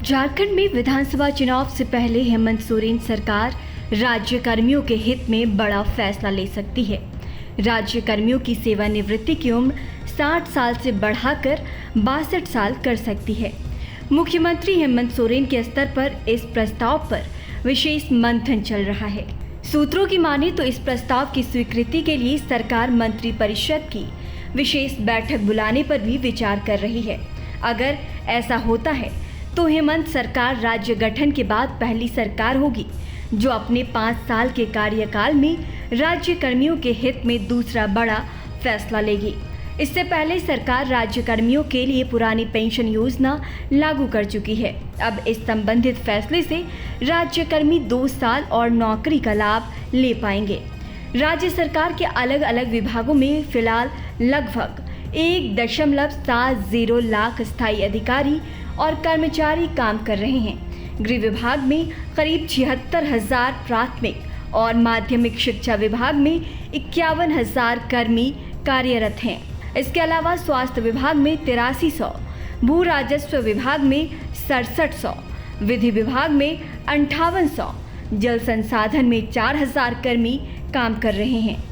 झारखंड में विधानसभा चुनाव से पहले हेमंत सोरेन सरकार राज्य कर्मियों के हित में बड़ा फैसला ले सकती है। राज्य कर्मियों की सेवानिवृत्ति की उम्र 60 साल से बढ़ाकर 62 साल कर सकती है। मुख्यमंत्री हेमंत सोरेन के स्तर पर इस प्रस्ताव पर विशेष मंथन चल रहा है। सूत्रों की माने तो इस प्रस्ताव की स्वीकृति के लिए सरकार मंत्रिपरिषद की विशेष बैठक बुलाने पर भी विचार कर रही है। अगर ऐसा होता है तो हेमंत सरकार राज्य गठन के बाद पहली सरकार होगी जो अपने 5 साल के कार्यकाल में राज्य कर्मियों के हित में दूसरा बड़ा फैसला लेगी। इससे पहले सरकार राज्य कर्मियों के लिए पुरानी पेंशन योजना लागू कर चुकी है। अब इस संबंधित फैसले से राज्य कर्मी 2 साल और नौकरी का लाभ ले पाएंगे। राज्य सरकार के अलग अलग विभागों में फिलहाल लगभग 1.70 लाख स्थायी अधिकारी और कर्मचारी काम कर रहे हैं। गृह विभाग में करीब 76,000, प्राथमिक और माध्यमिक शिक्षा विभाग में 51,000 कर्मी कार्यरत हैं। इसके अलावा स्वास्थ्य विभाग में 8300, भू राजस्व विभाग में 6700, विधि विभाग में 5800, जल संसाधन में 4000 कर्मी काम कर रहे हैं।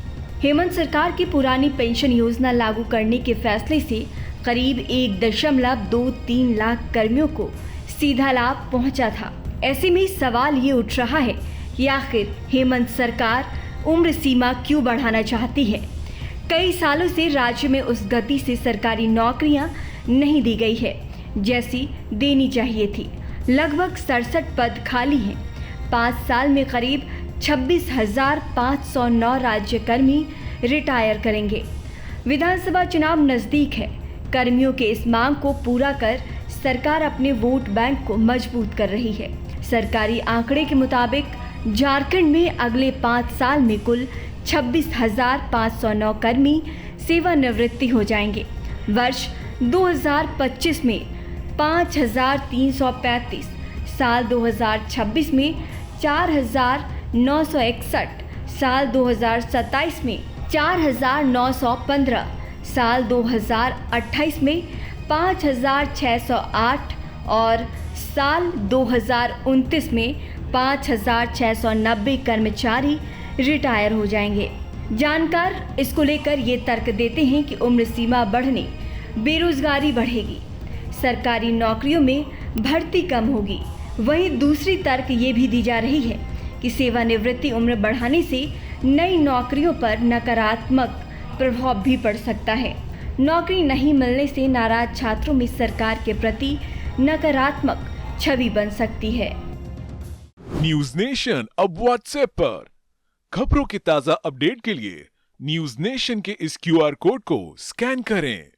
हेमंत सरकार की पुरानी पेंशन योजना लागू करने के फैसले से करीब 1.23 लाख कर्मियों को सीधा लाभ पहुंचा था। ऐसे में सवाल ये उठ रहा है कि आखिर हेमंत सरकार उम्र सीमा क्यों बढ़ाना चाहती है। कई सालों से राज्य में उस गति से सरकारी नौकरियां नहीं दी गई है जैसी देनी चाहिए थी। लगभग 67 पद खाली हैं। 5 साल में करीब 26,509 राज्यकर्मी रिटायर करेंगे। विधानसभा चुनाव नजदीक है। कर्मियों के इस मांग को पूरा कर सरकार अपने वोट बैंक को मजबूत कर रही है। सरकारी आंकड़े के मुताबिक झारखंड में अगले 5 साल में कुल 26,509 कर्मी सेवानिवृत्ति हो जाएंगे। वर्ष 2025 में 5,335, साल 2026 में 4,961, साल 2027 में 4,915, साल 2028 में 5,608 और साल 2029 में 5,690 कर्मचारी रिटायर हो जाएंगे। जानकार इसको लेकर ये तर्क देते हैं कि उम्र सीमा बढ़ने बेरोजगारी बढ़ेगी, सरकारी नौकरियों में भर्ती कम होगी। वहीं दूसरी तर्क ये भी दी जा रही है कि सेवानिवृत्ति उम्र बढ़ाने से नई नौकरियों पर नकारात्मक प्रभाव भी पड़ सकता है। नौकरी नहीं मिलने से नाराज छात्रों में सरकार के प्रति नकारात्मक छवि बन सकती है। न्यूज नेशन अब व्हाट्सएप पर खबरों के ताजा अपडेट के लिए न्यूज नेशन के इस QR कोड को स्कैन करें।